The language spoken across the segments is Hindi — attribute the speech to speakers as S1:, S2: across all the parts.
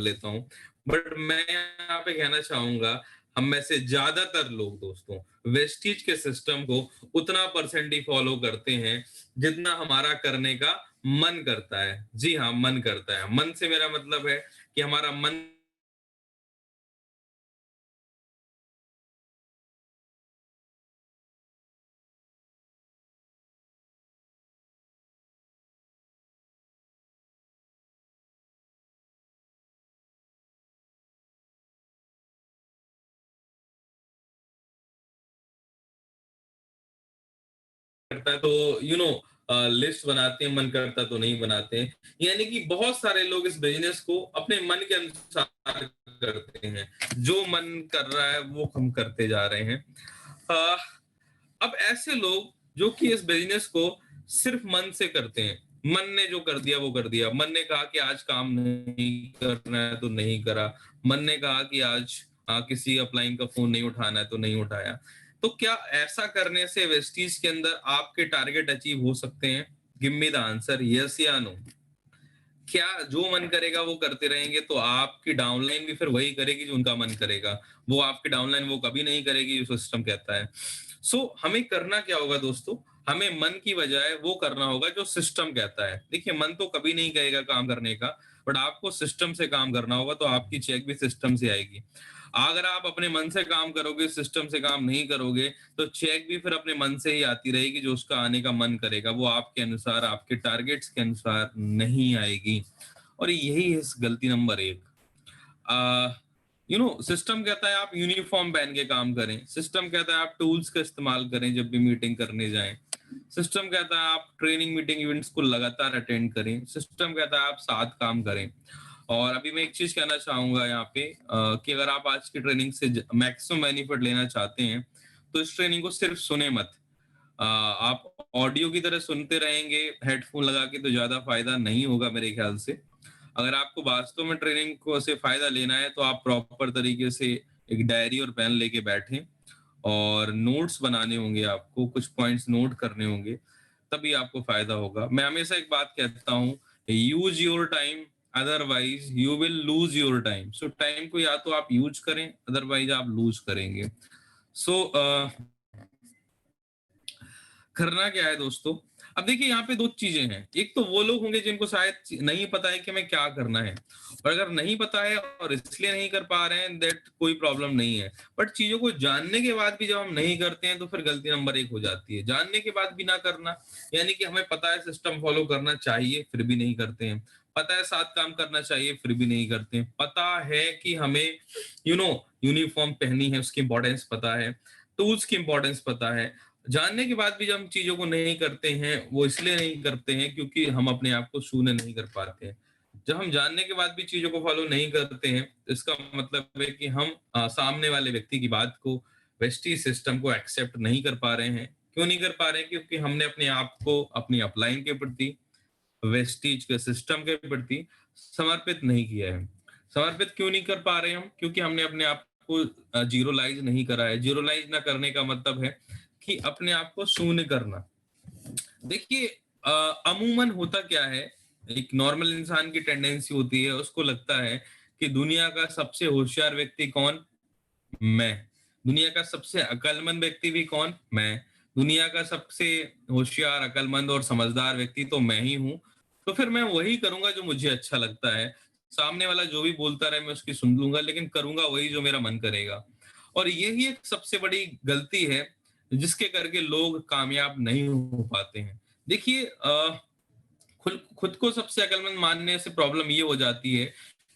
S1: लेता हूँ, बट मैं यहाँ पे कहना चाहूंगा हम में से ज्यादातर लोग दोस्तों वेस्टीज के सिस्टम को उतना परसेंट ही फॉलो करते हैं जितना हमारा करने का मन करता है। जी हाँ, मन करता है। मन से मेरा मतलब है कि हमारा मन करता है तो लिस्ट बनाते हैं, मन करता तो नहीं बनाते हैं। यानी कि बहुत सारे लोग इस बिजनेस को अपने मन के अनुसार करते हैं, जो मन कर रहा है वो हम करते जा रहे हैं। अ, अब ऐसे लोग जो कि इस बिजनेस को सिर्फ मन से करते हैं, मन ने जो कर दिया वो कर दिया। मन ने कहा कि आज काम नहीं करना है तो नहीं करा, मन ने कहा कि आज किसी अपलाइन का फोन नहीं उठाना है तो नहीं उठाया। तो क्या ऐसा करने से वेस्टीज के अंदर आपके टारगेट अचीव हो सकते हैं? Give me the answer, yes या नो। क्या जो मन करेगा वो करते रहेंगे तो आपकी डाउनलाइन भी फिर वही करेगी जो उनका मन करेगा? वो आपकी डाउनलाइन वो कभी नहीं करेगी जो सिस्टम कहता है। हमें करना क्या होगा दोस्तों? हमें मन की बजाय वो करना होगा जो सिस्टम कहता है। देखिए, मन तो कभी नहीं कहेगा काम करने का, बट आपको सिस्टम से काम करना होगा, तो आपकी चेक भी सिस्टम से आएगी। अगर आप अपने मन से काम करोगे, सिस्टम से काम नहीं करोगे, तो चेक भी फिर अपने मन से ही आती रहेगी, जो उसका आने का मन करेगा वो आपके अनुसार, आपके टारगेट्स के अनुसार नहीं आएगी। और यही है इस गलती नंबर एक। सिस्टम कहता है आप यूनिफॉर्म पहन के काम करें, सिस्टम कहता है आप टूल्स का इस्तेमाल करें जब भी मीटिंग करने जाएं, सिस्टम कहता है आप ट्रेनिंग मीटिंग इवेंट्स को लगातार अटेंड करें, सिस्टम कहता है आप साथ काम करें। और अभी मैं एक चीज कहना चाहूंगा यहाँ पे कि अगर आप आज की ट्रेनिंग से मैक्सिमम बेनिफिट लेना चाहते हैं तो इस ट्रेनिंग को सिर्फ सुने मत। आप ऑडियो की तरह सुनते रहेंगे हेडफोन लगा के तो ज्यादा फायदा नहीं होगा मेरे ख्याल से। अगर आपको वास्तव में ट्रेनिंग को से फायदा लेना है तो आप प्रॉपर तरीके से एक डायरी और पेन लेके बैठें और नोट्स बनाने होंगे, आपको कुछ पॉइंट्स नोट करने होंगे, तभी आपको फायदा होगा। मैं हमेशा एक बात कहता हूँ, use your time, otherwise you will lose your time. Time को या तो आप यूज करें, अदरवाइज आप लूज करेंगे। सो करना क्या है दोस्तों? अब देखिए, यहाँ पे दो चीजें हैं। एक तो वो लोग होंगे जिनको शायद नहीं पता है कि हमें क्या करना है, और अगर नहीं पता है और इसलिए नहीं कर पा रहे हैं, दैट कोई प्रॉब्लम नहीं है। बट चीजों को जानने के बाद भी जब हम नहीं करते हैं तो फिर गलती नंबर एक हो जाती है। जानने के बाद भी ना करना, यानी कि हमें पता है सिस्टम फॉलो करना चाहिए फिर भी नहीं करते हैं, पता है साथ काम करना चाहिए फिर भी नहीं करते हैं, पता है कि हमें यूनिफॉर्म पहनी है उसकी इंपॉर्टेंस पता है, टूल्स की इंपॉर्टेंस पता है, जानने के बाद भी जब हम चीजों को नहीं करते हैं, वो इसलिए नहीं करते हैं क्योंकि हम अपने आप को शून्य नहीं कर पाते हैं। जब हम जानने के बाद भी चीजों को फॉलो नहीं करते हैं, तो इसका मतलब है कि हम सामने वाले व्यक्ति की बात को, वेस्टीज सिस्टम को एक्सेप्ट नहीं कर पा रहे हैं। क्यों नहीं कर पा रहे हैं? क्योंकि हमने अपने आप को अपनी अपलाइन के प्रति, वेस्टीज के सिस्टम के प्रति समर्पित नहीं किया है। समर्पित क्यों नहीं कर पा रहे हम? क्योंकि हमने अपने आप को जीरोलाइज नहीं करा है। जीरोलाइज ना करने का मतलब है कि अपने आप को शून्य करना। देखिए, अमूमन होता क्या है, एक नॉर्मल इंसान की टेंडेंसी होती है, उसको लगता है कि दुनिया का सबसे होशियार व्यक्ति कौन? मैं। दुनिया का सबसे अक्लमंद व्यक्ति भी कौन? मैं। दुनिया का सबसे होशियार, अक्लमंद और समझदार व्यक्ति तो मैं ही हूँ। तो फिर मैं वही करूंगा जो मुझे अच्छा लगता है। सामने वाला जो भी बोलता रहे मैं उसकी सुन लूंगा, लेकिन करूंगा वही जो मेरा मन करेगा। और यही एक सबसे बड़ी गलती है जिसके करके लोग कामयाब नहीं हो पाते हैं। देखिए, खुद खुद को सबसे अक्लमंद मानने से प्रॉब्लम ये हो जाती है,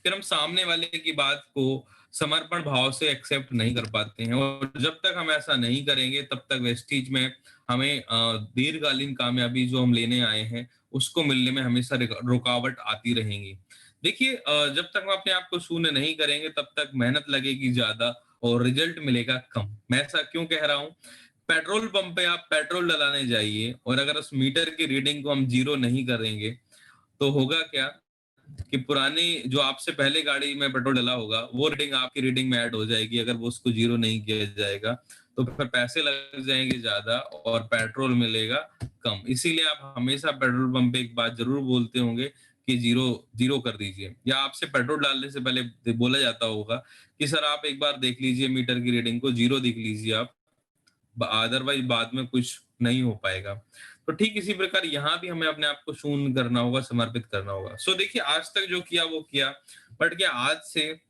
S1: फिर हम सामने वाले की बात को समर्पण भाव से एक्सेप्ट नहीं कर पाते हैं। और जब तक हम ऐसा नहीं करेंगे तब तक वेस्टीज में हमें दीर्घकालीन कामयाबी जो हम लेने आए हैं उसको मिलने में हमेशा रुकावट आती रहेंगी। देखिए, जब तक हम अपने आप को शून्य नहीं करेंगे तब तक मेहनत लगेगी ज्यादा और रिजल्ट मिलेगा कम। मैं ऐसा क्यों कह रहा हूँ? पेट्रोल पंप पे आप पेट्रोल डलाने जाइए और अगर उस मीटर की रीडिंग को हम जीरो नहीं करेंगे तो होगा क्या कि पुरानी जो आपसे पहले गाड़ी में पेट्रोल डला होगा वो रीडिंग आपकी रीडिंग में ऐड हो जाएगी। अगर वो उसको जीरो नहीं किया जाएगा तो फिर पैसे लग जाएंगे ज्यादा और पेट्रोल मिलेगा कम। इसीलिए आप हमेशा पेट्रोल पंप पे एक बात जरूर बोलते होंगे कि जीरो जीरो कर दीजिए, या आपसे पेट्रोल डालने से पहले बोला जाता होगा कि सर आप एक बार देख लीजिए मीटर की रीडिंग को, जीरो देख लीजिए आप, अदरवाइज बाद में कुछ नहीं हो पाएगा। तो ठीक इसी प्रकार यहाँ भी हमें अपने आप को शून्य करना होगा, समर्पित करना होगा। सो देखिए आज तक जो किया वो किया, बट क्या आज से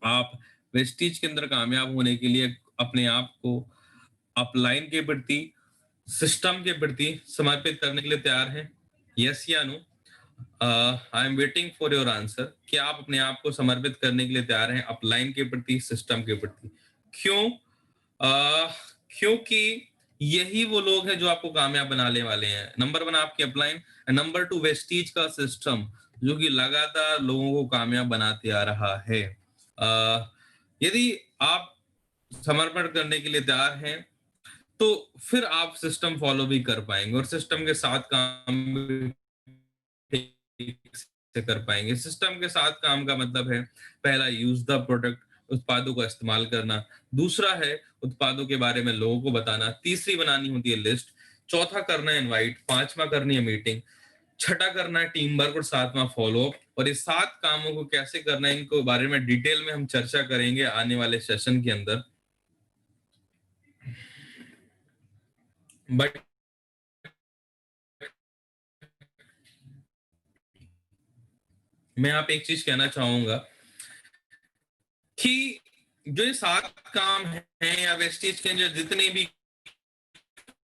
S1: आप वेस्टीज के अंदर कामयाब होने के लिए अपने आप को अपलाइन के प्रति, सिस्टम के प्रति समर्पित करने के लिए तैयार हैं? यस या no? I am waiting for your answer. क्या आप अपने आप को समर्पित करने के लिए तैयार हैं अपलाइन के प्रति, सिस्टम के प्रति? क्यों? क्योंकि यही वो लोग हैं जो आपको कामयाब बनाने वाले हैं। नंबर वन आपकी अपलाइन, नंबर टू वेस्टीज का सिस्टम जो कि लगातार लोगों को कामयाब बनाते आ रहा है। यदि आप समर्पण करने के लिए तैयार हैं तो फिर आप सिस्टम फॉलो भी कर पाएंगे और सिस्टम के साथ काम भी ठीक से कर पाएंगे। सिस्टम के साथ काम का मतलब है, पहला यूज द प्रोडक्ट, उत्पादों का इस्तेमाल करना। दूसरा है उत्पादों के बारे में लोगों को बताना। तीसरी बनानी होती है लिस्ट। चौथा करना है इनवाइट। पांचवा करनी है मीटिंग। छठा करना है टीम वर्क और सातवां फॉलो अप। और ये 7 कामों को कैसे करना है इनको बारे में डिटेल में हम चर्चा करेंगे आने वाले सेशन के अंदर। बट मैं आप एक चीज कहना चाहूंगा कि जो ये 7 काम हैं या वेस्टेज के जो जितने भी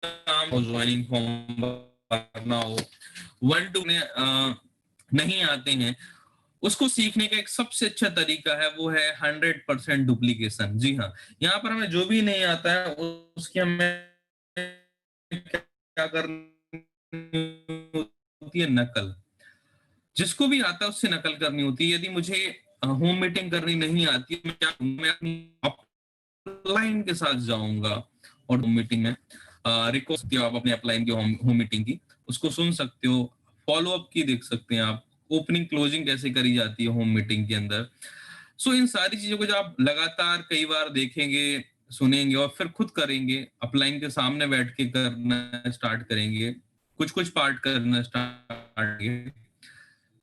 S1: काम हो, ज्वाइनिंग फॉर्म भरना हो, 1-2 ने नहीं आते हैं, उसको सीखने का एक सबसे अच्छा तरीका है वो है 100% डुप्लीकेशन। जी हाँ, यहाँ पर हमें जो भी नहीं आता है उसकी हमें क्या करनी होती है? नकल। जिसको भी आता है उससे नकल करनी होती है। यदि मुझे होम मीटिंग करनी नहीं आती, मैं क्या करूंगा? मैं अपनी अपलाइन के साथ जाऊंगा और होम मीटिंग में रिक्वेस्ट सकते हो आप अपने अपलाइन की होम मीटिंग की, उसको सुन सकते हो, फॉलो अप की देख सकते हैं आप, ओपनिंग क्लोजिंग कैसे करी जाती है होम मीटिंग के अंदर। सो इन सारी चीजों को जब आप लगातार कई बार देखेंगे, सुनेंगे और फिर खुद करेंगे, अपलाइन के सामने बैठ के करना स्टार्ट करेंगे, कुछ कुछ पार्ट करना स्टार्ट करेंगे,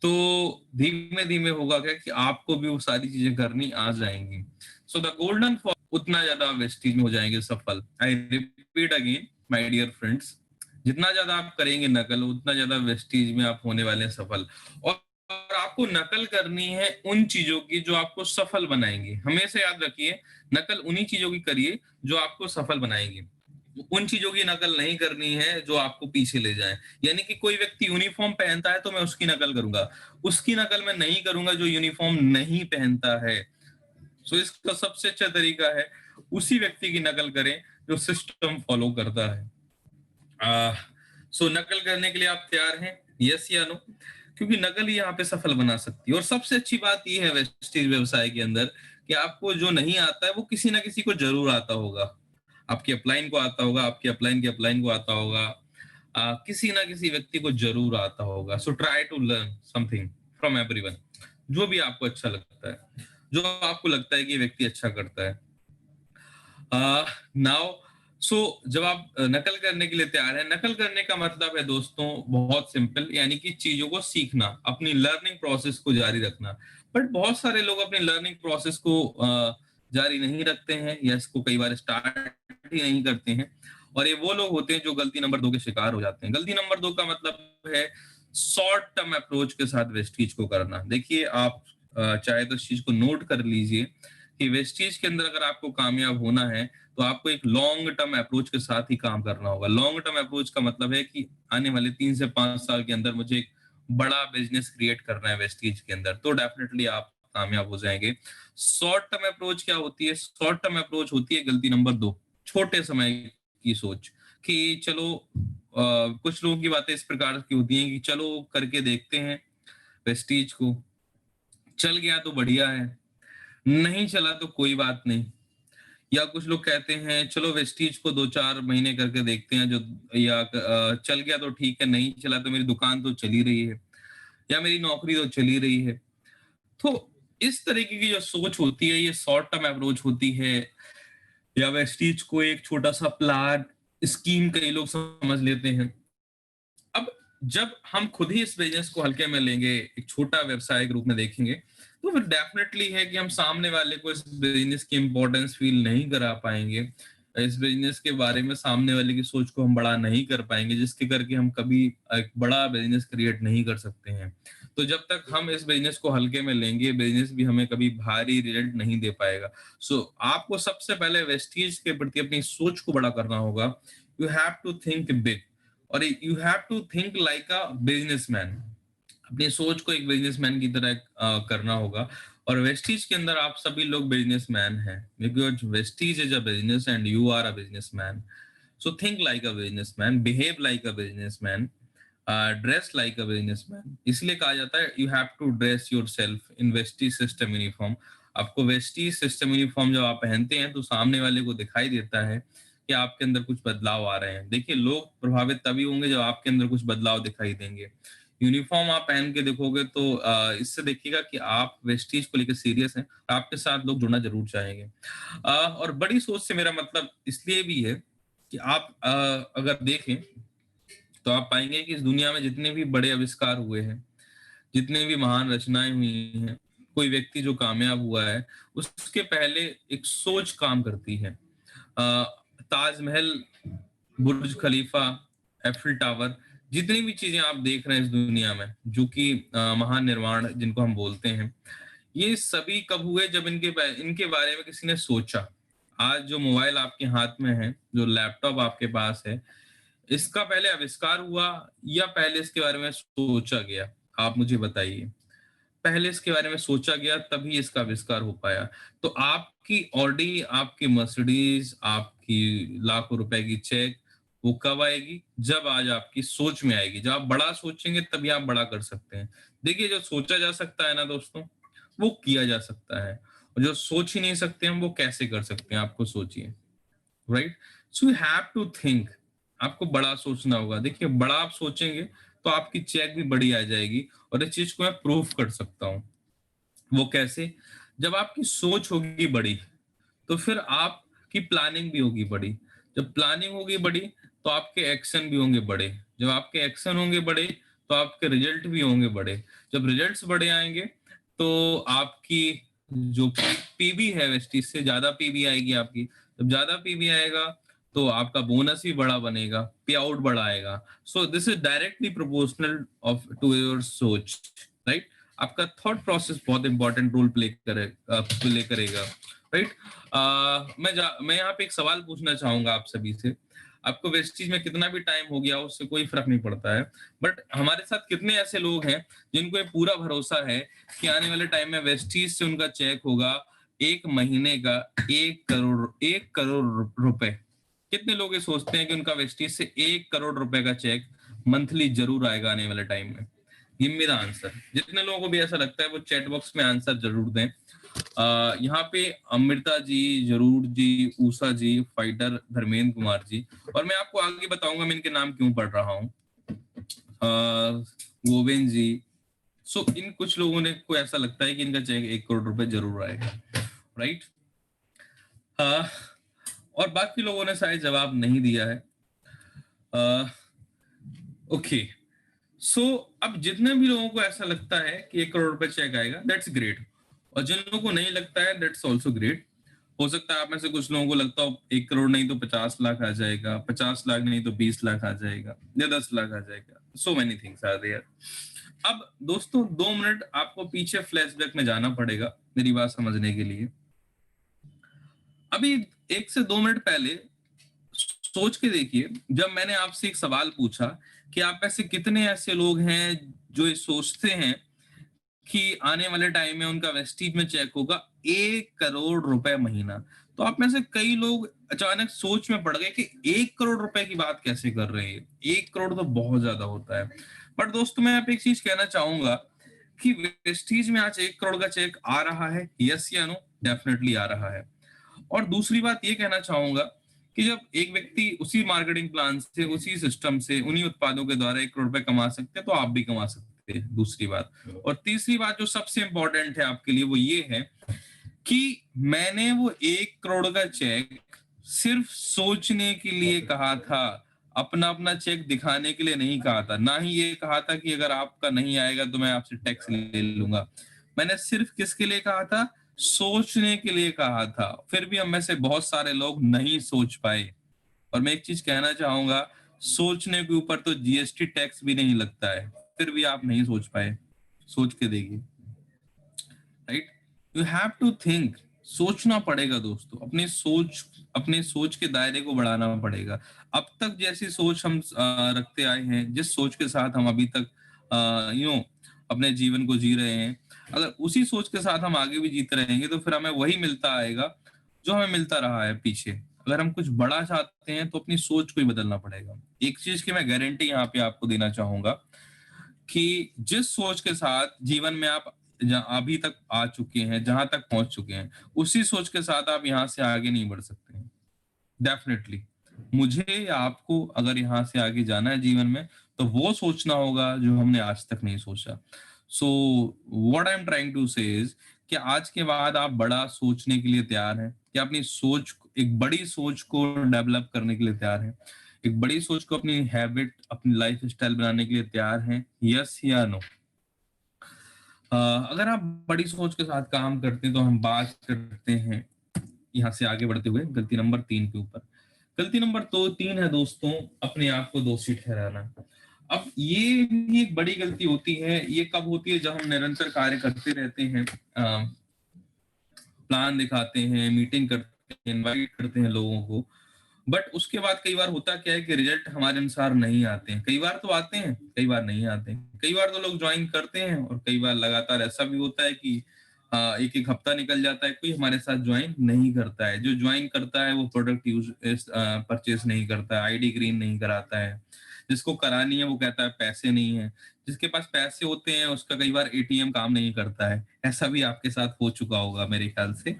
S1: तो धीमे धीमे होगा क्या कि आपको भी वो सारी चीजें करनी आ जाएंगी। सो द गोल्डन फॉर उतना ज्यादा वेस्टीज में हो जाएंगे सफल। I repeat again my dear friends, जितना ज्यादा आप करेंगे नकल उतना ज्यादा वेस्टीज में आप होने वाले हैं सफल। और आपको नकल करनी है उन चीजों की जो आपको सफल बनाएंगे। हमेशा याद रखिए, नकल उन्हीं चीजों की करिए जो आपको सफल बनाएंगे। उन चीजों की नकल नहीं करनी है जो आपको पीछे ले जाए। यानी कि कोई व्यक्ति यूनिफॉर्म पहनता है तो मैं उसकी नकल करूंगा, उसकी नकल मैं नहीं करूंगा जो यूनिफॉर्म नहीं पहनता है। सो इसका सबसे अच्छा तरीका है उसी व्यक्ति की नकल करें जो सिस्टम फॉलो करता है। सो नकल करने के लिए आप तैयार हैं? यस या नो? क्योंकि नकल ही यहाँ पे सफल बना सकती है। और सबसे अच्छी बात यह है वेस्टेज व्यवसाय के अंदर कि आपको जो नहीं आता है वो किसी ना किसी को जरूर आता होगा। आपकी अपलाइन को आता होगा, आपकी अपलाइन के अपलाइन को आता होगा, किसी ना किसी व्यक्ति को जरूर आता होगा। So try to learn something from everyone, जो भी आपको अच्छा लगता है, जो आपको लगता है कि ये व्यक्ति अच्छा करता है। नाउ सो जब आप नकल करने के लिए तैयार हैं, नकल करने का मतलब है दोस्तों बहुत सिंपल, यानी कि चीजों को सीखना, अपनी लर्निंग प्रोसेस को जारी रखना। बट बहुत सारे लोग अपनी लर्निंग प्रोसेस को जारी नहीं रखते हैं या इसको कई बार स्टार्ट ही नहीं करते हैं। और ये वो लोग होते हैं जो गलती नंबर 2 के शिकार हो जाते हैं। गलती नंबर 2 का मतलब है शॉर्ट टर्म अप्रोच के साथ वेस्टीज को करना। देखिए आप चाहे तो इस चीज को नोट कर लीजिए कि वेस्टीज के अंदर अगर आपको कामयाब होना है तो आपको एक लॉन्ग टर्म अप्रोच के साथ ही काम करना होगा। लॉन्ग टर्म अप्रोच का मतलब है कि आने वाले 3 से 5 साल के अंदर मुझे एक बड़ा बिजनेस क्रिएट करना है वेस्टीज के अंदर, तो डेफिनेटली आप कामयाब हो जाएंगे। शॉर्ट टर्म अप्रोच क्या होती है? शॉर्ट टर्म अप्रोच होती है गलती नंबर 2, छोटे समय की सोच। कि चलो कुछ लोगों की बातें इस प्रकार की होती हैं कि चलो करके देखते हैं वेस्टीज को, चल गया तो बढ़िया है, नहीं चला तो कोई बात नहीं। या कुछ लोग कहते हैं चलो वेस्टीज को 2-4 महीने करके देखते हैं, जो या चल गया तो ठीक है, नहीं चला तो मेरी दुकान तो चली रही है या मेरी नौकरी तो चली रही है। तो इस तरीके की जो सोच होती है ये शॉर्ट टर्म अप्रोच होती है। या वेस्टीज को एक छोटा सा प्लान, स्कीम कई लोग समझ लेते हैं। अब जब हम खुद ही इस बिजनेस को हल्के में लेंगे, एक छोटा व्यवसाय के रूप में देखेंगे, तो फिर डेफिनेटली है कि हम सामने वाले को इस बिजनेस की इंपॉर्टेंस फील नहीं करा पाएंगे। इस बिजनेस के बारे में सामने वाले की सोच को हम बड़ा नहीं कर पाएंगे, जिसके करके हम कभी एक बड़ा बिजनेस क्रिएट नहीं कर सकते हैं। तो जब तक हम इस बिजनेस को हल्के में लेंगे, बिजनेस भी हमें कभी भारी रिजल्ट नहीं दे पाएगा। सो आपको सबसे पहले वेस्टीज के प्रति अपनी सोच को बड़ा करना होगा। You have to think big, और you have to think like a businessman. अपनी सोच को एक बिजनेसमैन की तरह करना होगा। और वेस्टीज के अंदर आप सभी लोग बिजनेसमैन हैं, because Vestige is a business and you are a businessman. So think like a businessman, behave like a businessman, dress like a businessman. इसलिए कहा जाता है you have to dress yourself in Vestige system uniform. आपको वेस्टी सिस्टम यूनिफॉर्म जब आप पहनते हैं तो सामने वाले को दिखाई देता है कि आपके अंदर कुछ बदलाव आ रहे हैं। देखिए, लोग प्रभावित तभी होंगे जब आपके अंदर कुछ बदलाव दिखाई देंगे। यूनिफॉर्म आप पहन के देखोगे तो इससे देखिएगा कि आप वेस्टीज को लेकर सीरियस हैं, आपके साथ लोग जुड़ना जरूर चाहेंगे। और बड़ी सोच से मेरा मतलब इसलिए भी है कि आप अगर देखें तो आप पाएंगे कि इस दुनिया में जितने भी बड़े आविष्कार हुए हैं, जितने भी महान रचनाएं हुई हैं, कोई व्यक्ति जो कामयाब हुआ है, उसके पहले एक सोच काम करती है। अ, ताजमहल, बुर्ज खलीफा, एफिल टावर, जितनी भी चीजें आप देख रहे हैं इस दुनिया में, जो कि महान निर्माण जिनको हम बोलते हैं, ये सभी कब हुए? जब इनके बारे में किसी ने सोचा। आज जो मोबाइल आपके हाथ में है, जो लैपटॉप आपके पास है, इसका पहले आविष्कार हुआ या पहले इसके बारे में सोचा गया? आप मुझे बताइए। पहले इसके बारे में सोचा गया तभी इसका आविष्कार हो पाया। तो आपकी ऑडी, आपकी मर्सिडीज, आपकी लाखों रुपए की चेक, वो कब आएगी? जब आज आपकी सोच में आएगी। जब आप बड़ा सोचेंगे तभी आप बड़ा कर सकते हैं। देखिए, जो सोचा जा सकता है ना दोस्तों, वो किया जा सकता है। और जो सोच ही नहीं सकते हम, वो कैसे कर सकते हैं? आपको सोचिए, right? So you have to think. आपको बड़ा सोचना होगा। देखिए, बड़ा आप सोचेंगे तो आपकी चेक भी बड़ी आ जाएगी। और इस चीज को मैं प्रूव कर सकता हूँ। वो कैसे? जब आपकी सोच होगी बड़ी, तो फिर आपकी प्लानिंग भी होगी बड़ी। जब प्लानिंग होगी बड़ी, तो आपके एक्शन भी होंगे बड़े। जब आपके एक्शन होंगे बड़े, तो आपके रिजल्ट भी होंगे बड़े। जब रिजल्ट्स बड़े आएंगे, तो आपकी जो पीबी है, वेस्टीज से ज्यादा पीबी आएगी आपकी। जब ज्यादा पीबी आएगा, तो आपका बोनस भी बड़ा बनेगा, पे आउट बड़ा आएगा। So this is directly proportional of to your सोच, राइट? आपका थॉट प्रोसेस बहुत इंपॉर्टेंट रोल प्ले करेगा, राइट? मैं यहाँ पे एक सवाल पूछना चाहूंगा आप सभी से। आपको वेस्टीज में कितना भी टाइम हो गया, उससे कोई फर्क नहीं पड़ता है। बट हमारे साथ कितने ऐसे लोग हैं जिनको ये पूरा भरोसा है कि आने वाले टाइम में वेस्टीज से उनका चेक होगा एक महीने का 1 करोड़ रुपए? कितने लोग ये सोचते हैं कि उनका वेस्टीज से 1 करोड़ रुपए का चेक मंथली जरूर आएगा आने वाले टाइम में? Give me the answer. जितने लोगों को भी ऐसा लगता है वो चैट बॉक्स में आंसर जरूर दें। यहाँ पे अमृता जी, जरूर जी, उषा जी, फाइटर, धर्मेंद्र कुमार जी। और मैं आपको आगे बताऊंगा मैं इनके नाम क्यों पढ़ रहा हूँ। गोविंद जी। सो इन कुछ लोगों ने को ऐसा लगता है कि इनका चेक 1 करोड़ रुपए जरूर आएगा, राइट? और बाकी लोगों ने शायद जवाब नहीं दिया है। ओके। सो अब जितने भी लोगों को ऐसा लगता है कि 1 करोड़ रुपए चेक आएगा, दैट्स ग्रेट। और जिन लोगों को नहीं लगता है, दैट्स ऑल्सो ग्रेट। हो सकता है आप में से कुछ लोगों को लगता हो 1 करोड़ नहीं तो 50 लाख आ जाएगा, 50 लाख नहीं तो 20 लाख आ जाएगा, या 10 लाख आ जाएगा। So many things are there. अब दोस्तों, 2 मिनट आपको पीछे फ्लैशबैक में जाना पड़ेगा मेरी बात समझने के लिए। अभी 1 से 2 मिनट पहले सोच के देखिए, जब मैंने आपसे एक सवाल पूछा कि आप में से कितने ऐसे लोग हैं जो ये सोचते हैं कि आने वाले टाइम में उनका वेस्टीज में चेक होगा 1 करोड़ रुपए महीना, तो आप में से कई लोग अचानक सोच में पड़ गए कि 1 करोड़ रुपए की बात कैसे कर रहे हैं? 1 करोड़ तो बहुत ज्यादा होता है। बट दोस्तों, मैं आप एक चीज कहना चाहूंगा कि वेस्टीज में आज 1 करोड़ का चेक आ रहा है, यस या नो? डेफिनेटली आ रहा है। और दूसरी बात ये कहना चाहूंगा कि जब एक व्यक्ति उसी मार्केटिंग प्लान से, उसी सिस्टम से, उन्हीं उत्पादों के द्वारा 1 करोड़ रुपए कमा सकते हैं, तो आप भी कमा सकते हैं। दूसरी बात, और तीसरी बात जो सबसे इंपॉर्टेंट है आपके लिए, वो ये है कि मैंने वो 1 करोड़ का चेक सिर्फ सोचने के लिए कहा था, अपना अपना चेक दिखाने के लिए नहीं कहा था, ना ही ये कहा था कि अगर आपका नहीं आएगा तो मैं आपसे टैक्स ले लूंगा। मैंने सिर्फ किसके लिए कहा था? सोचने के लिए कहा था। फिर भी हम में से बहुत सारे लोग नहीं सोच पाए। और मैं एक चीज कहना चाहूंगा, सोचने के ऊपर तो जीएसटी टैक्स भी नहीं लगता है, फिर भी आप नहीं सोच पाए। सोच के देखिए, right? You have to think. सोचना पड़ेगा दोस्तों, अपनी सोच के दायरे को बढ़ाना पड़ेगा। अब तक जैसी सोच हम रखते आए हैं, जिस सोच के साथ हम अभी तक अपने जीवन को जी रहे हैं, अगर उसी सोच के साथ हम आगे भी जीते रहेंगे तो फिर हमें वही मिलता आएगा जो हमें मिलता रहा है पीछे। अगर हम कुछ बड़ा चाहते हैं तो अपनी सोच को ही बदलना पड़ेगा। एक चीज की मैं गारंटी यहाँ पे आपको देना चाहूंगा कि जिस सोच के साथ जीवन में आप अभी तक आ चुके हैं, जहां तक पहुंच चुके हैं, उसी सोच के साथ आप यहाँ से आगे नहीं बढ़ सकते हैं। डेफिनेटली मुझे या आपको अगर यहाँ से आगे जाना है जीवन में, तो वो सोचना होगा जो हमने आज तक नहीं सोचा। So what I am trying to say is कि आज के बाद आप बड़ा सोचने के लिए तैयार हैं, कि अपनी सोच, एक बड़ी सोच को डेवलप करने के लिए तैयार हैं, एक बड़ी सोच को अपनी हैबिट, अपनी लाइफ स्टाइल बनाने के लिए तैयार हैं, यस या नो? अगर आप बड़ी सोच के साथ काम करते हैं तो हम बात करते हैं यहाँ से आगे बढ़ते हुए गलती नंबर 3 के ऊपर। गलती नंबर तो 3 है दोस्तों, अपने आप को दोषी ठहराना। अब ये भी एक बड़ी गलती होती है। ये कब होती है? जब हम निरंतर कार्य करते रहते हैं, प्लान दिखाते हैं, मीटिंग करते हैं, इनवाइट करते हैं लोगों को, बट उसके बाद कई बार होता क्या है कि रिजल्ट हमारे अनुसार नहीं आते हैं। कई बार तो आते हैं, कई बार नहीं आते हैं। कई बार तो लोग ज्वाइन करते हैं और कई बार लगातार ऐसा भी होता है कि एक एक हफ्ता निकल जाता है, कोई हमारे साथ ज्वाइन नहीं करता है। जो ज्वाइन करता है वो प्रोडक्ट यूज परचेस नहीं करता है, आईडी ग्रीन नहीं कराता है। जिसको करानी है वो कहता है पैसे नहीं है। जिसके पास पैसे होते हैं उसका कई बार एटीएम काम नहीं करता है। ऐसा भी आपके साथ हो चुका होगा मेरे ख्याल से।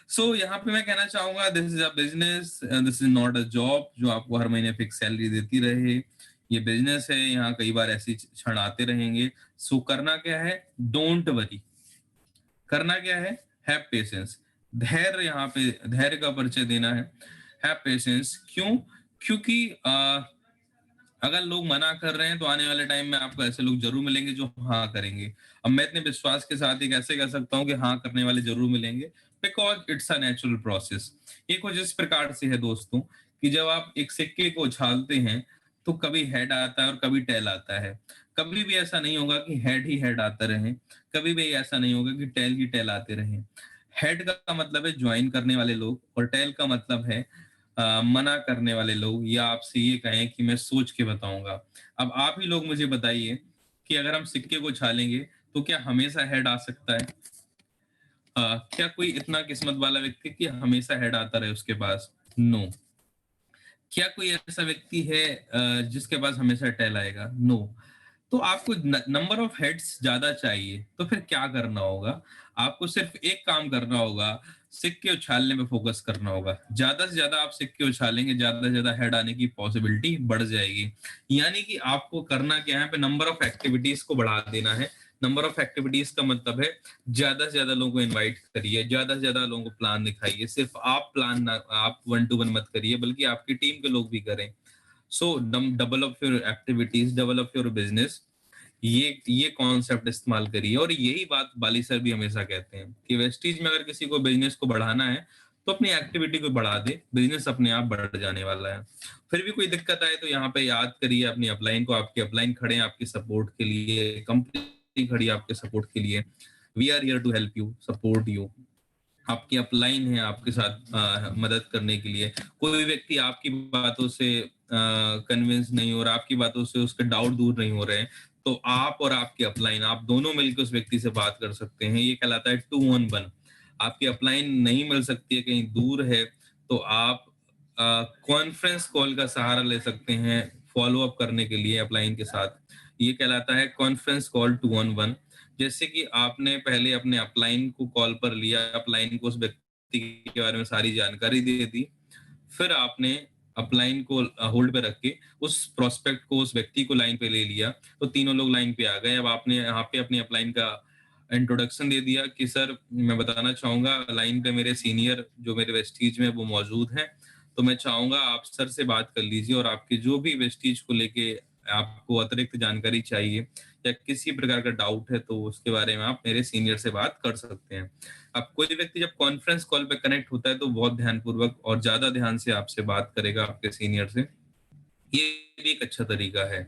S1: सो यहाँ पे मैं कहना चाहूंगा, this is a business, this is not a job जो आपको हर महीने फिक्स सैलरी देती रहे। ये बिजनेस है, यहाँ कई बार ऐसे क्षण आते रहेंगे। सो करना क्या है? Don't worry. करना क्या है? Have patience. धैर्य, यहाँ पे धैर्य का परिचय देना है। Have patience. क्यों? क्योंकि अगर लोग मना कर रहे हैं तो आने वाले टाइम में आपको ऐसे लोग जरूर मिलेंगे जो हाँ करेंगे। अब मैं इतने विश्वास के साथ ही कैसे कह सकता हूँ कि हाँ करने वाले जरूर मिलेंगे? Because it's a natural process. ये कुछ इस प्रकार से है दोस्तों कि जब आप एक सिक्के को उछालते हैं तो कभी हेड आता है और कभी टेल आता है। कभी भी ऐसा नहीं होगा कि हेड ही हेड आता रहे, कभी भी ऐसा नहीं होगा कि टेल ही टेल आते रहे। हेड का मतलब है ज्वाइन करने वाले लोग, और टेल का मतलब है मना करने वाले लोग, या आपसे ये कहें कि मैं सोच के बताऊंगा। अब आप ही लोग मुझे बताइए कि अगर हम सिक्के को छालेंगे तो क्या हमेशा हेड आ सकता है? क्या कोई इतना किस्मत वाला व्यक्ति कि हमेशा हेड आता रहे उसके पास? नो। क्या कोई ऐसा व्यक्ति है जिसके पास हमेशा टेल आएगा? नो। तो आपको नंबर ऑफ हेड्स ज्यादा चाहिए, तो फिर क्या करना होगा? आपको सिर्फ एक काम करना होगा, सिक्के उछालने पे फोकस करना होगा। ज्यादा से ज्यादा आप सिक्के उछालेंगे, ज्यादा से ज्यादा हेड आने की पॉसिबिलिटी बढ़ जाएगी। यानी कि आपको करना क्या है? पे नंबर ऑफ एक्टिविटीज को बढ़ा देना है। नंबर ऑफ एक्टिविटीज का मतलब है ज्यादा से ज्यादा लोगों को इनवाइट करिए, ज्यादा से ज्यादा लोगों को प्लान दिखाइए। सिर्फ आप प्लान ना, आप 1 to 1 मत करिए, बल्कि आपकी टीम के लोग भी करें। सो develop your activities, develop your business. ये कॉन्सेप्ट इस्तेमाल करिए। और यही बात बाली सर भी हमेशा कहते हैं कि वेस्टीज में अगर किसी को बिजनेस को बढ़ाना है तो अपनी एक्टिविटी को बढ़ा दे, बिजनेस अपने आप बढ़ जाने वाला है। फिर भी कोई दिक्कत आए तो यहाँ पे याद करिए अपनी अपलाइन को। आपके अपलाइन खड़े हैं आपके सपोर्ट के लिए, कंपनी खड़ी है आपके सपोर्ट के लिए। We are here to help you, support you. आपकी अपलाइन है आपके साथ मदद करने के लिए। कोई व्यक्ति आपकी बातों से कन्विंस नहीं हो रहा, आपकी बातों से उसके डाउट दूर नहीं हो रहे हैं, तो आप और आपकी अपलाइन, आप दोनों मिलकर उस व्यक्ति से बात कर सकते हैं। ये कहलाता है 2-on-1। आपकी अपलाइन नहीं मिल सकती है, कहीं दूर है, तो आप कॉन्फ्रेंस कॉल का सहारा ले सकते हैं फॉलो अप करने के लिए अपलाइन के साथ। ये कहलाता है कॉन्फ्रेंस कॉल 2-on-1। जैसे कि आपने पहले अपने अपलाइन को कॉल पर लिया, अपलाइन को उस व्यक्ति के बारे में सारी जानकारी दे दी, फिर आपने अपलाइन को होल्ड पे रख के उस प्रोस्पेक्ट को, उस व्यक्ति को लाइन पे ले लिया, तो तीनों लोग लाइन पे आ गए। अब आपने यहाँ पे अपनी अपलाइन का इंट्रोडक्शन दे दिया कि सर मैं बताना चाहूंगा लाइन पे मेरे सीनियर जो मेरे वेस्टीज में वो मौजूद हैं, तो मैं चाहूंगा आप सर से बात कर लीजिए और आपके जो भी वेस्टीज को लेके आपको अतिरिक्त जानकारी चाहिए या किसी प्रकार का डाउट है तो उसके बारे में आप मेरे सीनियर से बात कर सकते हैं। अब कोई व्यक्ति जब कॉन्फ्रेंस कॉल पे कनेक्ट होता है तो बहुत ध्यानपूर्वक और ज्यादा ध्यान से आपसे बात करेगा आपके सीनियर से, ये भी एक अच्छा तरीका है।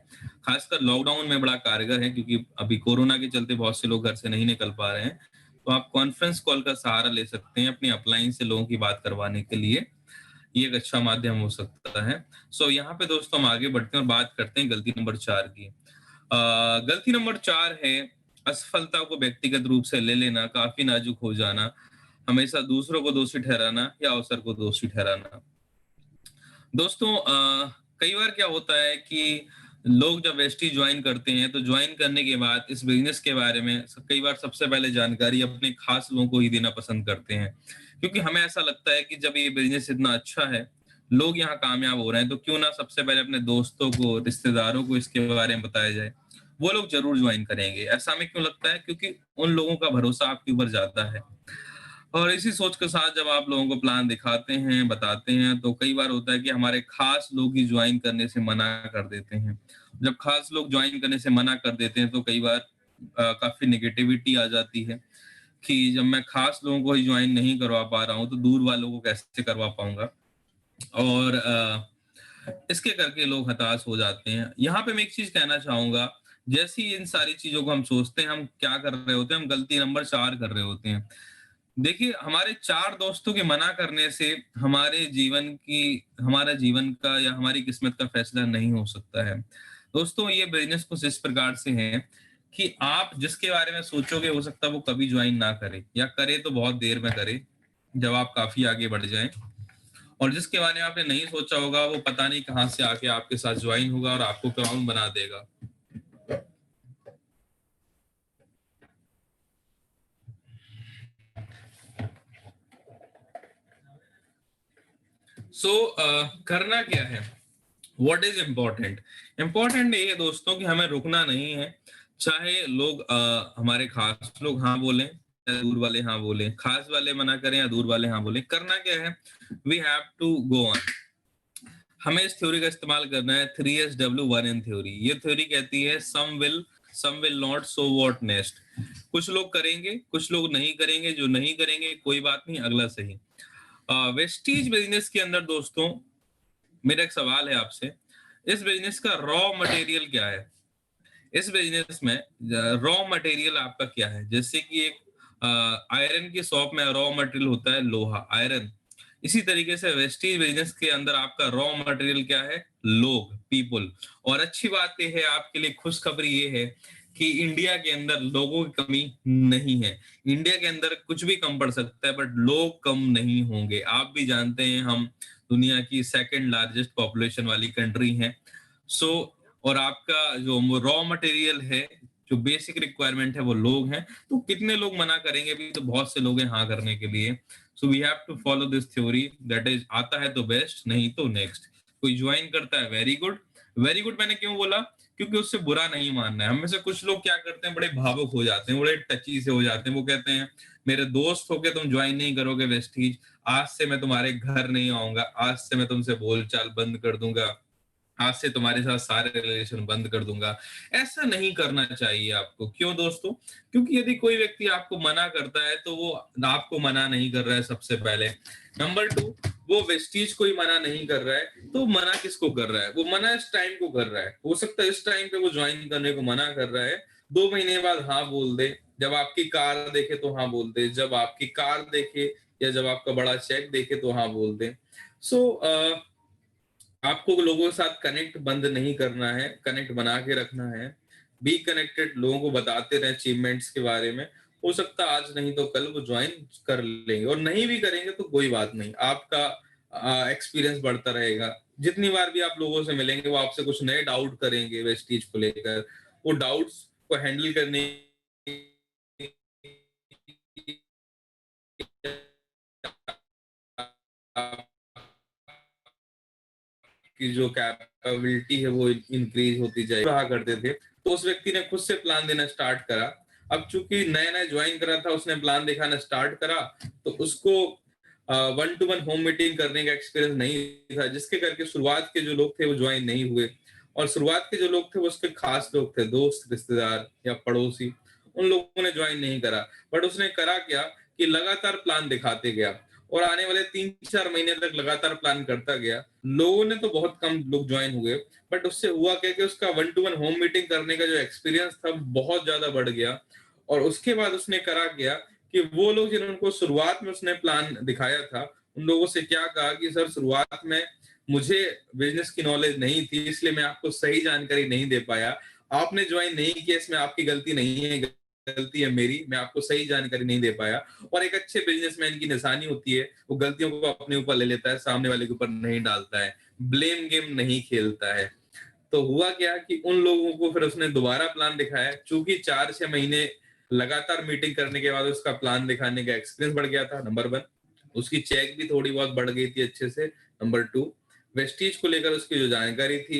S1: खासकर लॉकडाउन में बड़ा कारगर है क्योंकि अभी कोरोना के चलते बहुत से लोग घर से नहीं निकल पा रहे हैं, तो आप कॉन्फ्रेंस कॉल का सहारा ले सकते हैं अपनी अपलाइन से लोगों की बात करवाने के लिए। ये एक अच्छा माध्यम हो सकता है। यहाँ पे दोस्तों हम आगे बढ़ते हैं और बात करते हैं गलती नंबर 4 की। गलती नंबर 4 है असफलता को व्यक्तिगत रूप से ले लेना, काफी नाजुक हो जाना, हमेशा दूसरों को दोषी ठहराना या अवसर को दोषी ठहराना। दोस्तों कई बार क्या होता है कि लोग जब वेस्टी ज्वाइन करते हैं तो ज्वाइन करने के बाद इस बिजनेस के बारे में कई बार सबसे पहले जानकारी अपने खास लोगों को ही देना पसंद करते हैं, क्योंकि हमें ऐसा लगता है कि जब ये बिजनेस इतना अच्छा है, लोग यहाँ कामयाब हो रहे हैं, तो क्यों ना सबसे पहले अपने दोस्तों को, रिश्तेदारों को इसके बारे में बताया जाए, वो लोग जरूर ज्वाइन करेंगे। ऐसा हमें क्यों लगता है? क्योंकि उन लोगों का भरोसा आपके ऊपर ज्यादा है। और इसी सोच के साथ जब आप लोगों को प्लान दिखाते हैं, बताते हैं, तो कई बार होता है कि हमारे खास लोग ही ज्वाइन करने से मना कर देते हैं। जब खास लोग ज्वाइन करने से मना कर देते हैं तो कई बार काफी नेगेटिविटी आ जाती है कि जब मैं खास लोगों को ही ज्वाइन नहीं करवा पा रहा हूँ तो दूर वालों को कैसे करवा पाऊंगा। और इसके करके लोग हताश हो जाते हैं। यहाँ पे मैं एक चीज कहना चाहूंगा, जैसी इन सारी चीजों को हम सोचते हैं, हम क्या कर रहे होते हैं, हम गलती नंबर 4 कर रहे होते हैं। देखिए, हमारे 4 दोस्तों के मना करने से हमारा जीवन का या हमारी किस्मत का फैसला नहीं हो सकता है। दोस्तों, ये बिजनेस कुछ इस प्रकार से है कि आप जिसके बारे में सोचोगे हो सकता है वो कभी ज्वाइन ना करे, या करे तो बहुत देर में करे जब आप काफी आगे बढ़ जाएं। और जिसके बारे में आपने नहीं सोचा होगा वो पता नहीं कहाँ से आके आपके साथ ज्वाइन होगा और आपको क्लाउन बना देगा। करना क्या है? What is important? इम्पोर्टेंट ये है दोस्तों कि हमें रुकना नहीं है। चाहे लोग हमारे खास लोग हाँ बोलें या दूर वाले हाँ बोलें, खास वाले मना करें या दूर वाले हाँ बोलें, करना क्या है? We have to go on. हमें इस थ्योरी का इस्तेमाल करना है, 3SW1N थ्योरी। ये थ्योरी कहती है some will not, so what next. कुछ लोग करेंगे, कुछ लोग नहीं करेंगे। जो नहीं करेंगे कोई बात नहीं, अगला सही। वेस्टीज बिजनेस के अंदर दोस्तों मेरा एक सवाल है आपसे, इस बिजनेस का रॉ मटेरियल क्या है? इस बिजनेस में रॉ मटेरियल आपका क्या है? जैसे कि एक आयरन की शॉप में रॉ मटेरियल होता है लोहा, आयरन। इसी तरीके से वेस्टीज बिजनेस के अंदर आपका रॉ मटेरियल क्या है? लोग, पीपल। और अच्छी बात यह है, आपके लिए खुशखबरी ये है कि इंडिया के अंदर लोगों की कमी नहीं है। इंडिया के अंदर कुछ भी कम पड़ सकता है बट लोग कम नहीं होंगे। आप भी जानते हैं हम दुनिया की सेकंड लार्जेस्ट पॉपुलेशन वाली कंट्री हैं। सो और आपका जो रॉ मटेरियल है, जो बेसिक रिक्वायरमेंट है, वो लोग हैं। तो कितने लोग मना करेंगे? भी तो बहुत से लोग हैं हाँ करने के लिए। So we have to follow this theory, that is आता है तो बेस्ट, नहीं तो नेक्स्ट। कोई ज्वाइन करता है, वेरी गुड। वेरी गुड मैंने क्यों बोला? क्योंकि उससे बुरा नहीं मानना है। हम में से कुछ लोग क्या करते हैं, बड़े भावुक हो जाते हैं, बड़े टची से हो जाते हैं। वो कहते हैं मेरे दोस्त होके तुम ज्वाइन नहीं करोगे वेस्टीज, आज से मैं तुम्हारे घर नहीं आऊंगा, आज से मैं तुमसे बोलचाल बंद कर दूंगा, आज से तुम्हारे साथ सारे रिलेशन बंद कर दूंगा। ऐसा नहीं करना चाहिए आपको। क्यों दोस्तों? क्योंकि यदि कोई व्यक्ति आपको मना करता है तो वो आपको मना नहीं कर रहा है सबसे पहले। नंबर 2, वो वेस्टीज को ही मना नहीं कर रहा है, तो मना किसको कर रहा है? वो मना इस टाइम को कर रहा है। हो सकता है इस टाइम पे वो ज्वाइन करने को मना कर रहा है, 2 महीने बाद हाँ बोल दे, जब आपकी कार देखे तो हाँ बोल दे, जब आपकी कार देखे या जब आपका बड़ा चेक देखे तो हाँ बोल दे। सो आपको लोगों के साथ कनेक्ट बंद नहीं करना है, कनेक्ट बना के रखना है। बी कनेक्टेड, लोगों को बताते रहे अचीवमेंट्स के बारे में। हो सकता है आज नहीं तो कल वो ज्वाइन कर लेंगे, और नहीं भी करेंगे तो कोई बात नहीं, आपका एक्सपीरियंस बढ़ता रहेगा। जितनी बार भी आप लोगों से मिलेंगे वो आपसे कुछ नए डाउट करेंगे वेस्टीज को लेकर। वो डाउट्स को हैंडल करने की जो कैपेबिलिटी है वो इंक्रीज होती जाए रहा करते थे। तो उस व्यक्ति ने खुद से प्लान देना स्टार्ट करा। अब चूंकि नया नया ज्वाइन करा था, उसने प्लान दिखाना स्टार्ट करा, तो उसको one two one home meeting करने का एक्सपीरियंस नहीं था, जिसके करके शुरुआत के जो लोग थे वो ज्वाइन नहीं हुए। और शुरुआत के जो लोग थे वो उसके खास लोग थे, दोस्त, रिश्तेदार या पड़ोसी, उन लोगों ने ज्वाइन नहीं करा। बट उसने करा क्या कि लगातार प्लान दिखाते गया और आने वाले 3-4 महीने तक लगातार प्लान करता गया। लोगों ने तो बहुत कम लोग ज्वाइन हुए, बट उससे हुआ क्या कि उसका one two one home meeting करने का जो एक्सपीरियंस था बहुत ज्यादा बढ़ गया। और उसके बाद उसने करा क्या कि वो लोग जिनको शुरुआत में उसने प्लान दिखाया था, उन लोगों से क्या कहा कि सर शुरुआत में मुझे बिजनेस की नॉलेज नहीं थी, इसलिए मैं आपको सही जानकारी नहीं दे पाया। आपने ज्वाइन नहीं किया, इसमें आपकी गलती नहीं है, गलती है मेरी, मैं आपको सही जानकारी नहीं दे पाया। और एक अच्छे बिजनेसमैन की निशानी होती है, वो गलतियों को अपने ऊपर ले लेता है, सामने वाले के ऊपर नहीं डालता है, ब्लेम गेम नहीं खेलता है। तो हुआ क्या कि उन लोगों को फिर उसने दोबारा प्लान दिखाया, चूंकि 4-6 महीने लगातार मीटिंग करने के बाद उसका प्लान दिखाने का एक्सपीरियंस बढ़ गया था, नंबर 1। उसकी चेक भी थोड़ी बहुत बढ़ गई थी अच्छे से, नंबर 2। वेस्टीज को लेकर उसकी जो जानकारी थी,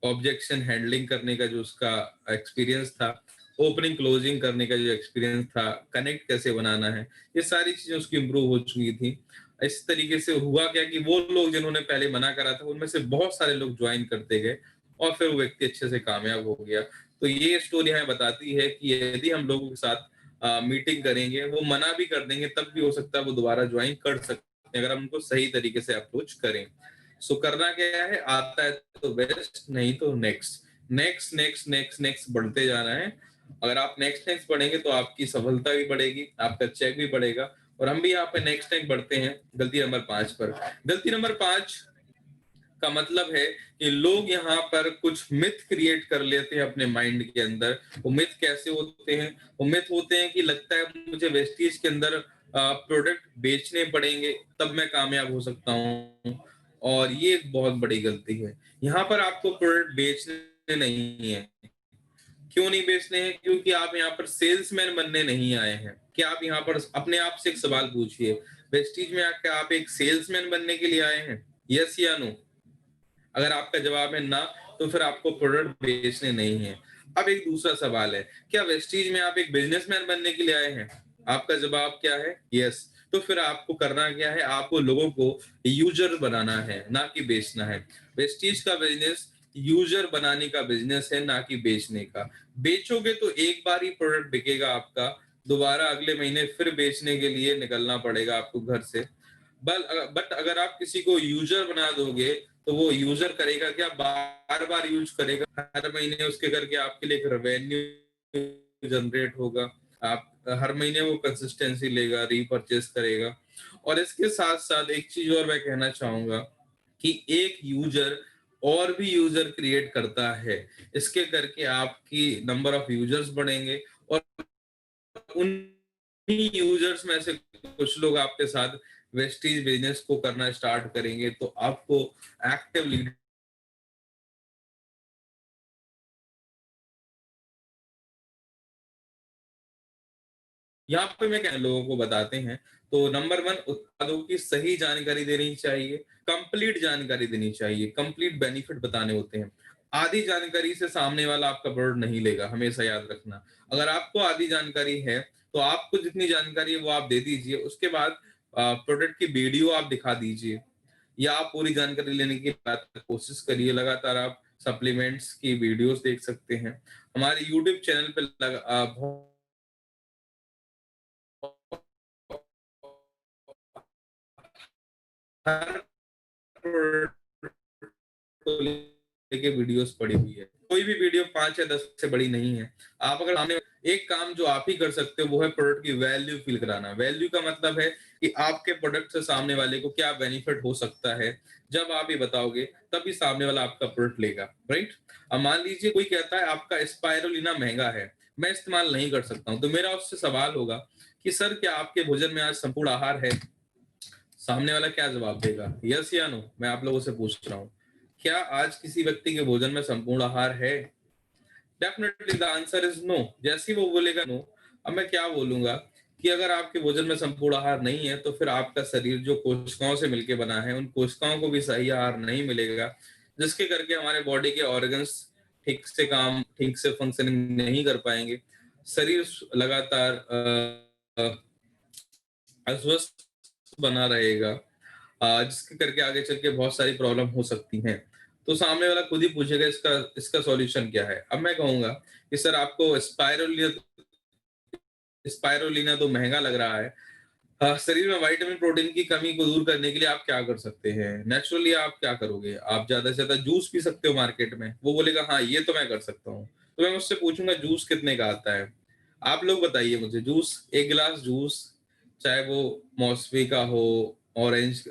S1: ऑब्जेक्शन हैंडलिंग करने का जो उसका एक्सपीरियंस था, ओपनिंग क्लोजिंग करने का जो एक्सपीरियंस था, कनेक्ट कैसे बनाना है, ये सारी चीजें उसकी इंप्रूव हो चुकी थी। इस तरीके से हुआ क्या कि वो लोग जिन्होंने पहले मना करा था, उनमें से बहुत सारे लोग ज्वाइन करते गए और फिर वो व्यक्ति अच्छे से कामयाब हो गया। तो ये स्टोरी हमें बताती है कि यदि हम लोगों के साथ मीटिंग करेंगे, वो मना भी कर देंगे, तब भी हो सकता है वो दोबारा ज्वाइन कर सकते हैं, अगर हम उनको सही तरीके से अप्रोच करें। सो करना क्या है, आता है तो बेस्ट, नहीं तो next next next next next बढ़ते जाना है। अगर आप नेक्स्ट नेक्स्ट बढ़ेंगे तो आपकी सफलता भी बढ़ेगी, आपका चेक भी बढ़ेगा। और हम भी यहाँ पे नेक्स्ट नेक्स्ट बढ़ते हैं गलती नंबर 5 पर। गलती नंबर 5 का मतलब है कि लोग यहाँ पर कुछ मिथ क्रिएट कर लेते हैं अपने माइंड के अंदर। वो मिथ कैसे होते हैं? वो मिथ होते हैं कि लगता है मुझे वेस्टीज के अंदर प्रोडक्ट बेचने पड़ेंगे तब मैं कामयाब हो सकता हूँ। और ये एक बहुत बड़ी गलती है। यहाँ पर आपको प्रोडक्ट बेचने नहीं है। क्यों नहीं बेचने हैं? क्योंकि आप यहाँ पर सेल्समैन बनने नहीं आए हैं। क्या आप यहाँ पर अपने आप से एक सवाल पूछिए, वेस्टीज में क्या आप एक सेल्समैन बनने के लिए आए हैं? यस या नो? अगर आपका जवाब है ना, तो फिर आपको प्रोडक्ट बेचने नहीं है। अब एक दूसरा सवाल है, क्या वेस्टीज में आप एक बिजनेसमैन बनने के लिए आए हैं? आपका जवाब क्या है? यस। तो फिर आपको करना क्या है? आपको लोगों को यूजर बनाना है, ना कि बेचना है। वेस्टीज का बिजनेस यूजर बनाने का बिजनेस है, ना कि बेचने का। बेचोगे तो एक बार ही प्रोडक्ट बिकेगा आपका, दोबारा अगले महीने फिर बेचने के लिए निकलना पड़ेगा आपको घर से। बट अगर आप किसी को यूजर बना दोगे, तो वो यूजर करेगा क्या? बार बार यूज करेगा, हर महीने उसके करके आपके लिए एक रेवेन्यू जनरेट होगा। आप हर महीने वो कंसिस्टेंसी लेगा, रीपरचेस करेगा। और इसके साथ साथ एक चीज और मैं कहना चाहूंगा कि एक यूजर और भी यूजर क्रिएट करता है। इसके करके आपकी नंबर ऑफ यूजर्स बढ़ेंगे और उन यूजर्स में से कुछ लोग आपके साथ वेस्टीज बिजनेस को करना स्टार्ट करेंगे। तो आपको एक्टिव लीड यहाँ पे मैं क्या लोगों को बताते हैं। तो नंबर 1, उत्पादों की सही जानकारी देनी चाहिए, कंप्लीट जानकारी देनी चाहिए, कंप्लीट बेनिफिट बताने होते हैं। आधी जानकारी से सामने वाला आपका प्रोडक्ट नहीं लेगा, हमेशा याद रखना। अगर आपको आधी जानकारी है तो आपको जितनी जानकारी है वो आप दे दीजिए, उसके बाद प्रोडक्ट की वीडियो आप दिखा दीजिए, या आप पूरी जानकारी लेने की कोशिश करिए। लगातार आप सप्लीमेंट्स की वीडियोस देख सकते हैं। हमारे यूट्यूब चैनल पे बहुत हर को लेके वीडियोस पड़ी हुई है। कोई भी वीडियो 5 या 10 से बड़ी नहीं है। आप अगर सामने एक काम जो आप ही कर सकते हो वो है प्रोडक्ट की वैल्यू फील कराना। वैल्यू का मतलब है कि आपके प्रोडक्ट से सामने वाले को क्या बेनिफिट हो सकता है। जब आप ये बताओगे तभी सामने वाला आपका प्रोडक्ट लेगा, राइट? अब मान लीजिए कोई कहता है आपका स्पाइरुलिना महंगा है, मैं इस्तेमाल नहीं कर सकता हूँ, तो मेरा उससे सवाल होगा कि सर क्या आपके भोजन में आज संपूर्ण आहार है? सामने वाला क्या जवाब देगा? यस या नो? मैं आप लोगों से पूछ रहा हूँ, क्या आज किसी व्यक्ति के भोजन में संपूर्ण आहार है? Definitely the answer is no. जैसे ही वो बोलेगा नो, अब मैं क्या बोलूंगा कि अगर आपके भोजन में संपूर्ण आहार नहीं है, तो फिर आपका शरीर जो कोशिकाओं से मिलकर बना है, उन कोशिकाओं को भी सही आहार नहीं मिलेगा, जिसके करके हमारे बॉडी के ऑर्गन्स ठीक से फंक्शनिंग नहीं कर पाएंगे। शरीर लगातार अस्वस्थ बना रहेगा, जिसके करके आगे चल के बहुत सारी प्रॉब्लम हो सकती हैं। तो सामने वाला खुद ही पूछेगा इसका इसका सॉल्यूशन क्या है? अब मैं कहूँगा कि सर आपको स्पाइरुलिना तो महँगा लग रहा है। शरीर में विटामिन प्रोटीन की कमी को दूर करने के लिए आप क्या कर सकते हैं? नेचुरली आप क्या करोगे? आप ज़्यादा से ज़्यादा जूस पी सकते हो मार्केट में। वो बोलेगा हाँ, ये तो मैं कर सकता हूँ। तो मैं उससे पूछूँगा जूस कितने का आता है? आप लोग बताइए मुझे जूस 1 गिलास जूस, चाहे वो मौसमी का हो, ऑरेंज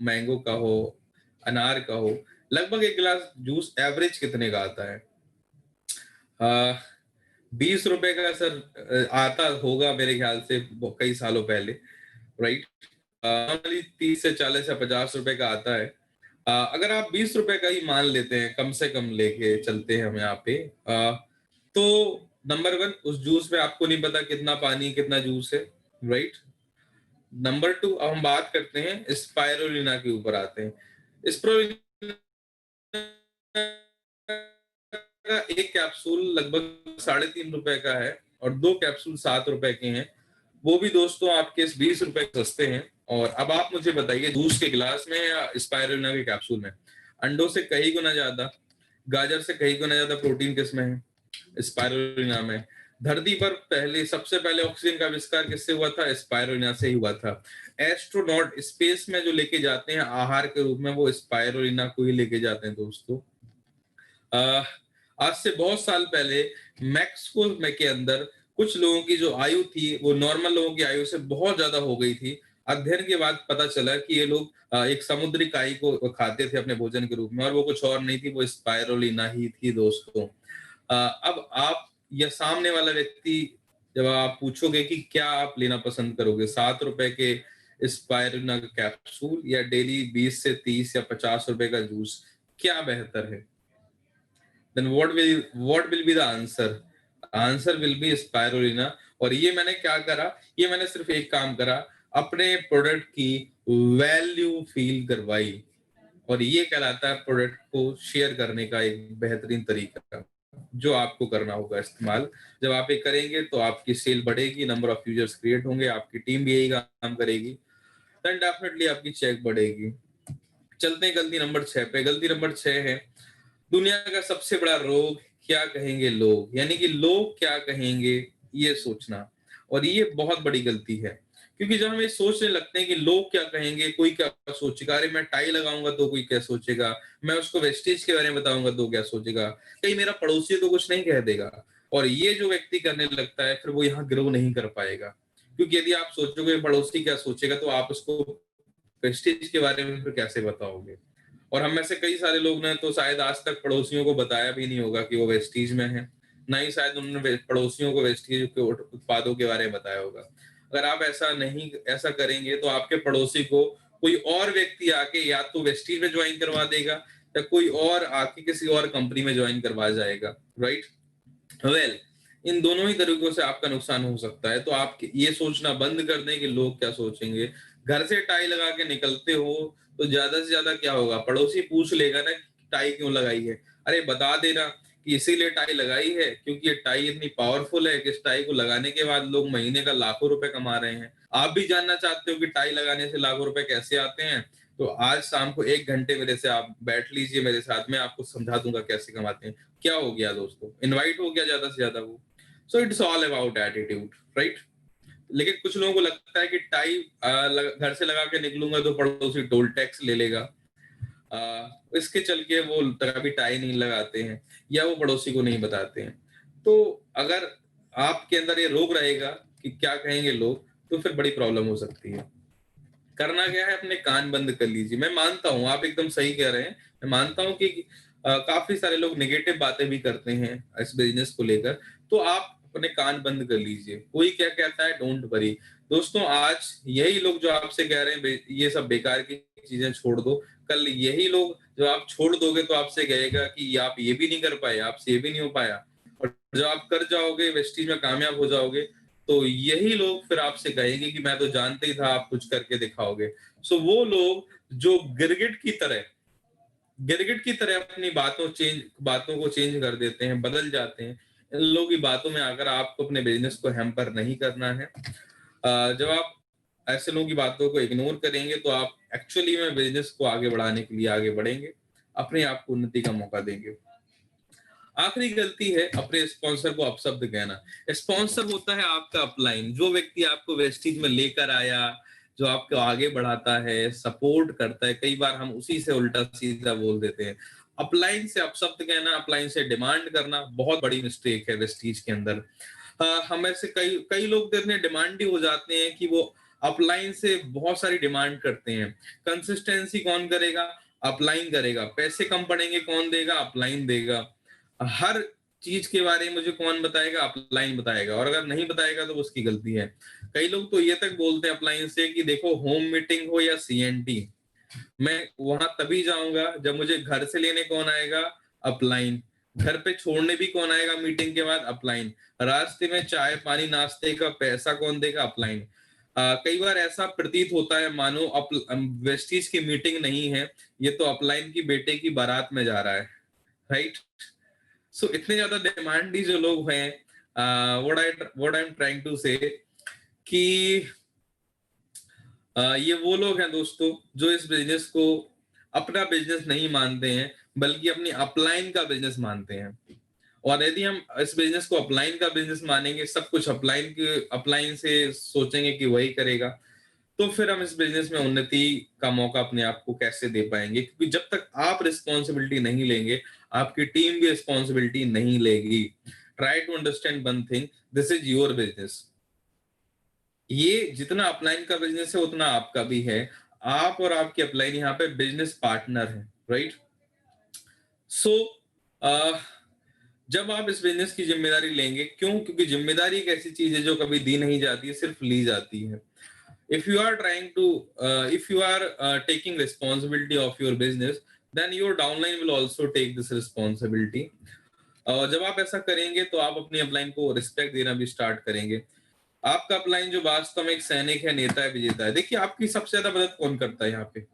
S1: मैंगो का हो, अनार का हो, लगभग 1 गिलास जूस एवरेज कितने का आता है? अ, ₹20 का सर आता होगा मेरे ख्याल से कई सालों पहले, राइट? नॉर्मली 30 से 40 या ₹50 का आता है। अगर आप ₹20 का ही मान लेते हैं, कम से कम लेके चलते हैं हम यहाँ पे, तो नंबर 1 उस जूस में आपको नहीं पता कितना पानी, कितना जूस है, राइट? नंबर 2 अब हम बात करते हैं स्पाइरुलिना के ऊपर आते हैं। स्पाइरुलिना का 1 कैप्सूल लगभग ₹3.5 का है और 2 कैप्सूल ₹7 के हैं। वो भी दोस्तों आपके ₹20 सस्ते हैं। और अब आप मुझे बताइए जूस के गिलास में या स्पाइरुलिना के कैप्सूल में? अंडों से कहीं गुना ज़्यादा, गाजर से कहीं गुना ज़्यादा प्रोटीन किसमें है? स्पाइरुलिना में। धरती पर सबसे पहले ऑक्सीजन का आविष्कार किससे हुआ था? स्पाइरुलिना से ही हुआ था। एस्ट्रोनॉट स्पेस में जो लेके जाते हैं आहार के रूप में, वो स्पाइरुलिना को ही लेके जाते हैं दोस्तों। अ, आज से बहुत साल पहले मैक्सिको में के अंदर कुछ लोगों की जो आयु थी वो नॉर्मल लोगों की आयु से बहुत ज्यादा हो गई थी। अध्ययन के बाद पता चला कि ये लोग एक समुद्री काई को खाते थे अपने भोजन के रूप में, और वो कुछ और नहीं थी, वो स्पाइरुलिना ही थी दोस्तों। अब आप या सामने वाला व्यक्ति, जब आप पूछोगे कि क्या आप लेना पसंद करोगे, ₹7 के स्पाइरुलिना का कैप्सूल या डेली 20 से 30 या ₹50 का जूस, क्या बेहतर है? then what will be the answer will be spirulina। और ये मैंने क्या करा, ये मैंने सिर्फ एक काम करा, अपने प्रोडक्ट की वैल्यू फील करवाई, और ये कहलाता है प्रोडक्ट को शेयर करने का एक बेहतरीन तरीका, जो आपको करना होगा इस्तेमाल। जब आप ये करेंगे तो आपकी सेल बढ़ेगी, नंबर ऑफ यूजर्स क्रिएट होंगे, आपकी टीम भी यही काम करेगी, देन डेफिनेटली आपकी चेक बढ़ेगी। चलते हैं गलती नंबर 6 पे। गलती नंबर 6 है दुनिया का सबसे बड़ा रोग, क्या कहेंगे लोग, यानी कि लोग क्या कहेंगे ये सोचना। और ये बहुत बड़ी गलती है, क्योंकि जब हम ये सोचने लगते हैं कि लोग क्या कहेंगे, कोई क्या सोचेगा, अरे मैं टाई लगाऊंगा तो कोई क्या सोचेगा, मैं उसको वेस्टेज के बारे में बताऊंगा तो क्या सोचेगा, कहीं मेरा पड़ोसी तो कुछ नहीं कह देगा, और ये जो व्यक्ति करने लगता है फिर वो यहाँ ग्रो नहीं कर पाएगा। क्योंकि यदि आप सोचोगे पड़ोसी क्या सोचेगा तो आप उसको वेस्टेज के बारे में फिर कैसे बताओगे? और हम में से कई सारे लोग ने तो शायद आज तक पड़ोसियों को बताया भी नहीं होगा कि वो वेस्टीज में है, ना ही शायद उन्होंने पड़ोसियों को वेस्टीज के उत्पादों के बारे में बताया होगा। अगर आप ऐसा करेंगे तो आपके पड़ोसी को कोई और व्यक्ति आके या तो वेस्टीज में ज्वाइन करवा देगा, या कोई और आके किसी और कंपनी में ज्वाइन करवा जाएगा, राइट? वेल, इन दोनों ही तरीकों से आपका नुकसान हो सकता है। तो आप ये सोचना बंद कर दें कि लोग क्या सोचेंगे। घर से टाई लगा के निकलते हो तो ज्यादा से ज्यादा क्या होगा, पड़ोसी पूछ लेगा ना कि टाई क्यों लगाई है, अरे बता देना कि इसीलिए टाई लगाई है क्योंकि ये टाई इतनी पावरफुल है कि इस टाई को लगाने के बाद लोग महीने का लाखों रुपए कमा रहे हैं। आप भी जानना चाहते हो कि टाई लगाने से लाखों रुपए कैसे आते हैं? तो आज शाम को 1 घंटे मेरे से आप बैठ लीजिए मेरे साथ में, आपको समझा दूंगा कैसे कमाते हैं। क्या हो गया दोस्तों, इनवाइट हो गया ज्यादा से ज्यादा वो। So it's all about attitude, right? लेकिन कुछ लोगों को लगता है कि टाई घर से लगा के निकलूंगा तो पड़ोसी टोल टैक्स ले लेगा, इसके चल के वो कभी टाई नहीं लगाते हैं या वो पड़ोसी को नहीं बताते हैं। तो अगर आपके अंदर ये रोग रहेगा कि क्या कहेंगे लोग, तो फिर बड़ी प्रॉब्लम हो सकती है। करना क्या है, अपने कान बंद कर लीजिए। मैं मानता हूँ आप एकदम सही कह रहे हैं, मैं मानता हूँ कि काफी सारे लोग नेगेटिव बातें भी करते हैं इस बिजनेस को लेकर, तो आप अपने कान बंद कर लीजिए। कोई क्या कहता है डोंट वरी। दोस्तों आज यही लोग जो आपसे कह रहे हैं ये सब बेकार की चीजें छोड़ दो, कल यही लोग जो आप छोड़ दोगे तो आपसे कहेगा कि आप ये भी नहीं कर पाए, आपसे ये भी नहीं हो पाया, और जब आप कर जाओगे वेस्टीज में कामयाब हो जाओगे तो यही लोग फिर आपसे कहेंगे कि मैं तो जानते ही था आप कुछ करके दिखाओगे। सो वो लोग जो गिरगिट की तरह अपनी बातों को चेंज कर देते हैं, बदल जाते हैं, इन लोगों की बातों में आकर आपको अपने बिजनेस को हैम्पर नहीं करना है। जब आप ऐसे लोगों की बातों को इग्नोर करेंगे तो आप एक्चुअली में बिजनेस को आगे बढ़ाने के लिए आगे बढ़ेंगे, अपने आप को उन्नति का मौका देंगे। आखिरी गलती है अपने स्पॉन्सर को अपशब्द कहना। स्पॉन्सर होता है आपका अपलाइन, जो व्यक्ति आपको वेस्टीज में लेकर आया, जो आपको आगे बढ़ाता है, सपोर्ट करता है। कई बार हम उसी से उल्टा सीधा बोल देते हैं। अपलाइन से अपशब्द कहना, अपलाइन से डिमांड करना बहुत बड़ी मिस्टेक है वेस्टीज के अंदर। हमें से कई कई लोग तो इतने डिमांडी हो जाते हैं कि वो अपलाइन से बहुत सारी डिमांड करते हैं। कंसिस्टेंसी कौन करेगा? अपलाइन करेगा। पैसे कम पड़ेंगे कौन देगा? अपलाइन देगा। हर चीज के बारे में मुझे कौन बताएगा? अपलाइन बताएगा। और अगर नहीं बताएगा तो उसकी गलती है। कई लोग तो ये तक बोलते हैं अपलाइन से कि देखो, होम मीटिंग हो या सीएनटी, मैं वहां तभी जाऊंगा जब मुझे घर से लेने कौन आएगा? अपलाइन। घर पे छोड़ने भी कौन आएगा मीटिंग के बाद? अपलाइन। रास्ते में चाय पानी नाश्ते का पैसा कौन देगा? अपलाइन। कई बार ऐसा प्रतीत होता है मानो वेस्टीज की मीटिंग नहीं है, ये तो अपलाइन की बेटे की बारात में जा रहा है, राइट? सो इतने ज्यादा डिमांडी जो लोग हैं, what I am trying to say कि ये वो लोग हैं दोस्तों जो इस बिजनेस को अपना बिजनेस नहीं मानते हैं, बल्कि अपनी अपलाइन का बिजनेस मानते हैं। और यदि हम इस बिजनेस को अपलाइन का बिजनेस मानेंगे, सब कुछ अपलाइन से सोचेंगे कि वही करेगा, तो फिर हम इस बिजनेस में उन्नति का मौका अपने आप को कैसे दे पाएंगे? क्योंकि जब तक आप रिस्पॉन्सिबिलिटी नहीं लेंगे, आपकी टीम भी रिस्पॉन्सिबिलिटी नहीं लेगी। Try to understand one thing, this is your business. ये जितना अपलाइन का बिजनेस है उतना आपका भी है। आप और आपकी अपलाइन यहाँ पे बिजनेस पार्टनर है, राइट? सो जब आप इस बिजनेस की जिम्मेदारी लेंगे, क्यों? क्योंकि जिम्मेदारी एक ऐसी चीज है जो कभी दी नहीं जाती है, सिर्फ ली जाती है। If you are trying to if you are taking responsibility of your business, then your downline will also take this responsibility. जब आप ऐसा करेंगे तो आप अपनी अपलाइन को रिस्पेक्ट देना भी स्टार्ट करेंगे। आपका अपलाइन जो वास्तव में एक सैनिक है, नेता है, विजेता है। देखिए, आपकी सबसे ज्यादा मदद कौन करता है यहाँ पे?